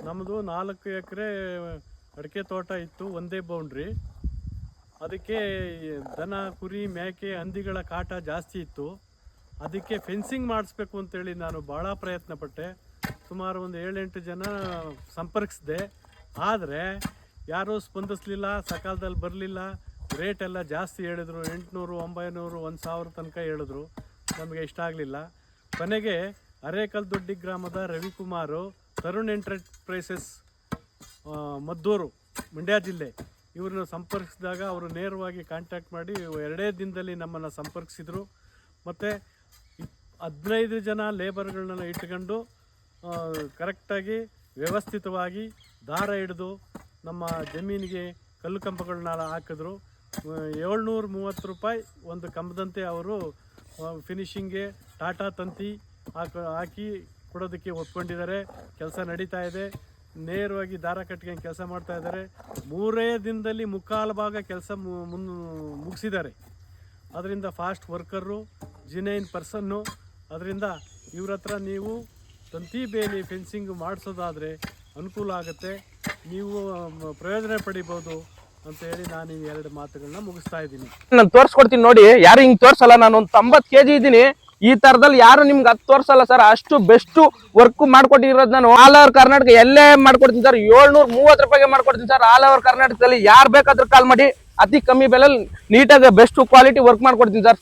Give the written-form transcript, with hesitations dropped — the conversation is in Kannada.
ನಮ್ಮದು 4 ಎಕರೆ ಅಡಿಕೆ ತೋಟ ಇತ್ತು, ಒಂದೇ ಬೌಂಡ್ರಿ. ಅದಕ್ಕೆ ದನ ಕುರಿ ಮೇಕೆ ಹಂದಿಗಳ ಕಾಟ ಜಾಸ್ತಿ ಇತ್ತು. ಅದಕ್ಕೆ ಫೆನ್ಸಿಂಗ್ ಮಾಡಿಸ್ಬೇಕು ಅಂತೇಳಿ ನಾನು ಭಾಳ ಪ್ರಯತ್ನ ಪಟ್ಟೆ. ಸುಮಾರು ಒಂದು 7-8 ಜನ ಸಂಪರ್ಕಿಸಿದೆ. ಆದರೆ ಯಾರೂ ಸ್ಪಂದಿಸಲಿಲ್ಲ, ಸಕಾಲದಲ್ಲಿ ಬರಲಿಲ್ಲ. ರೇಟ್ ಎಲ್ಲ ಜಾಸ್ತಿ ಹೇಳಿದ್ರು, 800, 900, 1000 ತನಕ ಹೇಳಿದ್ರು. ನಮಗೆ ಇಷ್ಟ ಆಗಲಿಲ್ಲ. ಕೊನೆಗೆ ಅರೇಕಲ್ದೊಡ್ಡಿ ಗ್ರಾಮದ ರವಿಕುಮಾರು, ತರುಣ್ ಎಂಟರ್ಪ್ರೈಸಸ್ ಮದ್ದೂರು, ಮಂಡ್ಯ ಜಿಲ್ಲೆ, ಇವ್ರನ್ನ ಸಂಪರ್ಕಿಸಿದಾಗ ಅವರು ನೇರವಾಗಿ ಕಾಂಟ್ಯಾಕ್ಟ್ ಮಾಡಿ 2 ದಿನದಲ್ಲಿ ನಮ್ಮನ್ನು ಸಂಪರ್ಕಿಸಿದರು. ಮತ್ತು 15 ಜನ ಲೇಬರ್ಗಳನ್ನ ಇಟ್ಕೊಂಡು ಕರೆಕ್ಟಾಗಿ ವ್ಯವಸ್ಥಿತವಾಗಿ ದಾರ ಹಿಡಿದು ನಮ್ಮ ಜಮೀನಿಗೆ ಕಲ್ಲು ಕಂಬಗಳನ್ನ ಹಾಕಿದ್ರು. 730 ರೂಪಾಯಿ ಒಂದು ಕಂಬದಂತೆ ಅವರು ಫಿನಿಷಿಂಗ್ಗೆ ಟಾಟಾ ತಂತಿ ಹಾಕಿ ಕೊಡೋದಕ್ಕೆ ಒಪ್ಕೊಂಡಿದ್ದಾರೆ. ಕೆಲಸ ನಡೀತಾ ಇದೆ. ನೇರವಾಗಿ ದಾರ ಕಟ್ಕೊಂಡು ಕೆಲಸ ಮಾಡ್ತಾ ಇದ್ದಾರೆ. 3 ದಿನದಲ್ಲಿ ಮುಕ್ಕಾಲು ಭಾಗ ಕೆಲಸ ಮುಗಿಸಿದ್ದಾರೆ. ಅದರಿಂದ ಫಾಸ್ಟ್ ವರ್ಕರು, ಜಿನೈನ್ ಪರ್ಸನ್ನು. ಅದರಿಂದ ಇವ್ರ ಹತ್ರ ನೀವು ತಂತಿ ಬೇಲಿ ಫೆನ್ಸಿಂಗ್ ಮಾಡಿಸೋದಾದರೆ ಅನುಕೂಲ ಆಗುತ್ತೆ, ನೀವು ಪ್ರಯೋಜನ ಪಡಿಬೋದು ಅಂತ ಹೇಳಿ ನಾನು ಈ 2 ಮಾತುಗಳನ್ನ ಮುಗಿಸ್ತಾ ಇದ್ದೀನಿ. ನಾನು ತೋರಿಸ್ಕೊಡ್ತೀನಿ ನೋಡಿ. ಯಾರು ಹಿಂಗೆ ತೋರಿಸಲ್ಲ. ನಾನು ಒಂದು 90 kg ಇದ್ದೀನಿ. ಈ ತರದಲ್ಲಿ ಯಾರು ನಿಮ್ಗೆ ಅದು ತೋರಿಸಲ್ಲ ಸರ್. ಅಷ್ಟು ಬೆಸ್ಟ್ ವರ್ಕ್ ಮಾಡ್ಕೊಟ್ಟಿರೋದು ನಾನು ಆಲ್ ಓವರ್ ಕರ್ನಾಟಕ ಎಲ್ಲೇ ಮಾಡ್ಕೊಡ್ತೀನಿ ಸರ್. 730 ರೂಪಾಯಿಗೆ ಮಾಡ್ಕೊಡ್ತೀನಿ ಸರ್. ಆಲ್ ಓವರ್ ಕರ್ನಾಟಕದಲ್ಲಿ ಯಾರು ಬೇಕಾದ್ರೂ ಕಾಲ್ ಮಾಡಿ, ಅತಿ ಕಮ್ಮಿ ಬೆಲೆಯಲ್ಲಿ ನೀಟಾಗಿ ಬೆಸ್ಟ್ ಕ್ವಾಲಿಟಿ ವರ್ಕ್ ಮಾಡ್ಕೊಡ್ತೀನಿ ಸರ್.